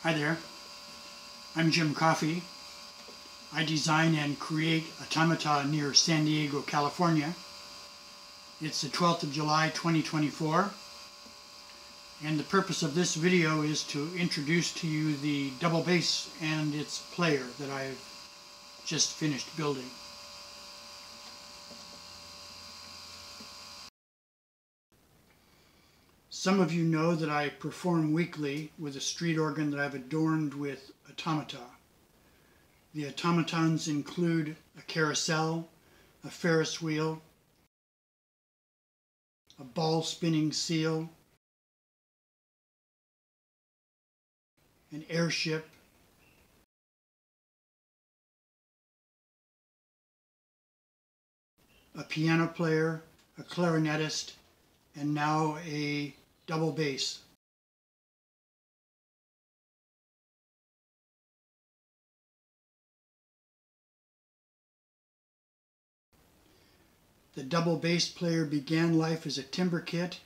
Hi there, I'm Jim Coffey. I design and create automata near San Diego, California. It's the 12th of July 2024, and the purpose of this video is to introduce to you the double bass and its player that I've just finished building. Some of you know that I perform weekly with a street organ that I've adorned with automata. The automatons include a carousel, a Ferris wheel, a ball spinning seal, an airship, a piano player, a clarinetist, and now a double bass. The double bass player began life as a timber kit.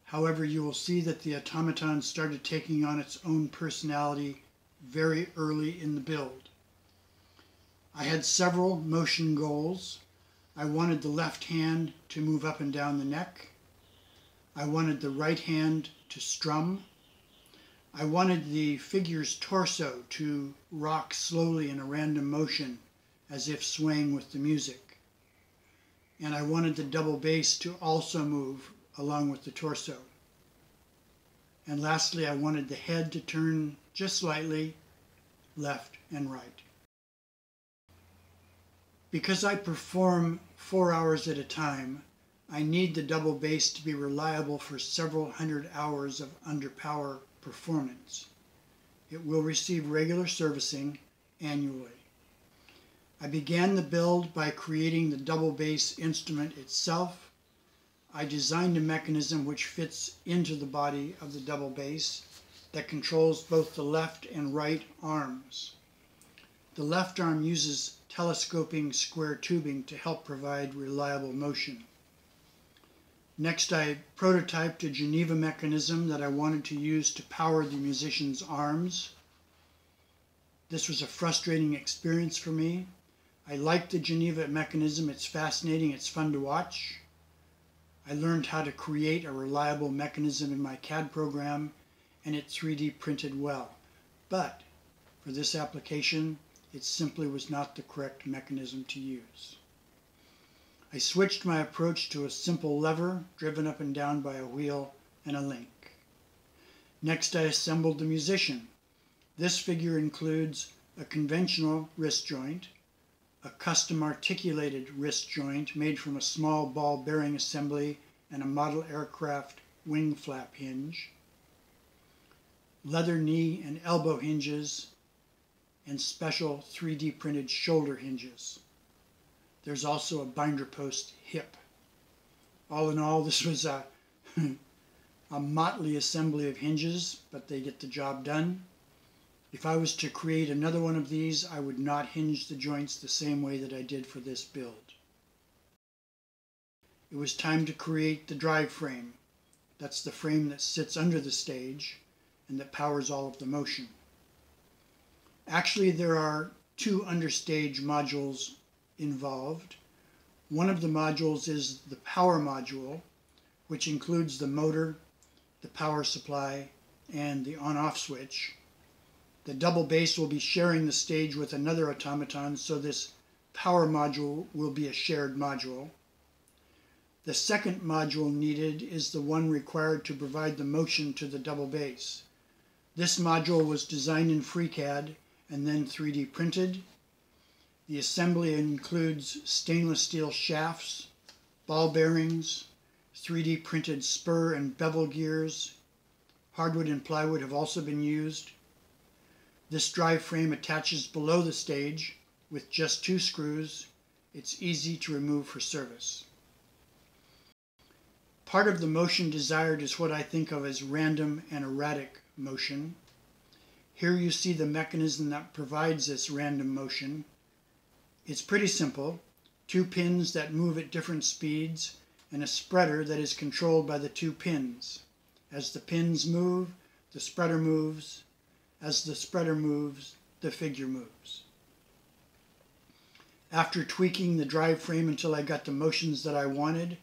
However, you will see that the automaton started taking on its own personality very early in the build. I had several motion goals. I wanted the left hand to move up and down the neck. I wanted the right hand to strum. I wanted the figure's torso to rock slowly in a random motion as if swaying with the music. And I wanted the double bass to also move along with the torso. And lastly, I wanted the head to turn just slightly left and right. Because I perform 4 hours at a time, I need the double bass to be reliable for several hundred hours of under-power performance. It will receive regular servicing annually. I began the build by creating the double bass instrument itself. I designed a mechanism which fits into the body of the double bass that controls both the left and right arms. The left arm uses telescoping square tubing to help provide reliable motion. Next, I prototyped a Geneva mechanism that I wanted to use to power the musician's arms. This was a frustrating experience for me. I liked the Geneva mechanism. It's fascinating, it's fun to watch. I learned how to create a reliable mechanism in my CAD program, and it 3D printed well. But for this application, it simply was not the correct mechanism to use. I switched my approach to a simple lever driven up and down by a wheel and a link. Next, I assembled the musician. This figure includes a conventional wrist joint, a custom articulated wrist joint made from a small ball bearing assembly and a model aircraft wing flap hinge, leather knee and elbow hinges, and special 3D printed shoulder hinges. There's also a binder post hip. All in all, this was a motley assembly of hinges, but they get the job done. If I was to create another one of these, I would not hinge the joints the same way that I did for this build. It was time to create the drive frame. That's the frame that sits under the stage and that powers all of the motion. Actually, there are two understage modules involved. One of the modules is the power module, which includes the motor, the power supply, and the on-off switch. The double bass will be sharing the stage with another automaton, so this power module will be a shared module. The second module needed is the one required to provide the motion to the double bass. This module was designed in FreeCAD and then 3D printed. The assembly includes stainless steel shafts, ball bearings, 3D printed spur and bevel gears. Hardwood and plywood have also been used. This drive frame attaches below the stage with just 2 screws. It's easy to remove for service. Part of the motion desired is what I think of as random and erratic motion. Here you see the mechanism that provides this random motion. It's pretty simple. 2 pins that move at different speeds and a spreader that is controlled by the 2 pins. As the pins move, the spreader moves. As the spreader moves, the figure moves. After tweaking the drive frame until I got the motions that I wanted,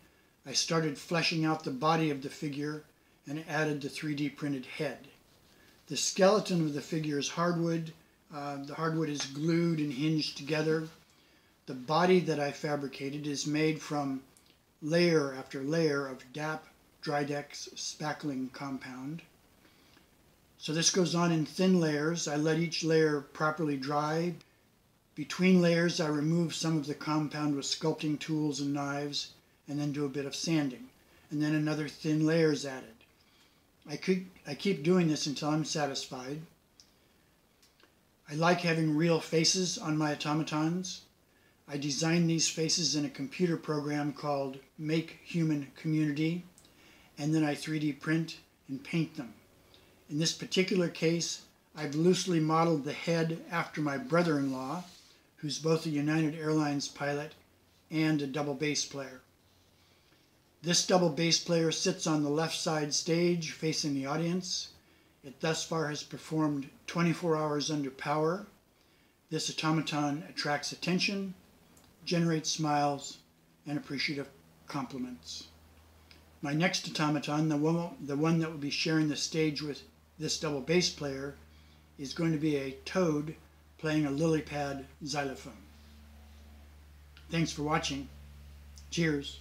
I started fleshing out the body of the figure and added the 3D printed head. The skeleton of the figure is hardwood. The hardwood is glued and hinged together. The body that I fabricated is made from layer after layer of DAP Drydex spackling compound. So this goes on in thin layers. I let each layer properly dry. Between layers, I remove some of the compound with sculpting tools and knives, and then do a bit of sanding. And then another thin layer is added. I keep doing this until I'm satisfied. I like having real faces on my automatons. I designed these faces in a computer program called Make Human Community, and then I 3D print and paint them. In this particular case, I've loosely modeled the head after my brother-in-law, who's both a United Airlines pilot and a double bass player. This double bass player sits on the left side stage facing the audience. It thus far has performed 24 hours under power. This automaton attracts attention, generates smiles, and appreciative compliments. My next automaton, the one that will be sharing the stage with this double bass player, is going to be a toad playing a lily pad xylophone. Thanks for watching. Cheers.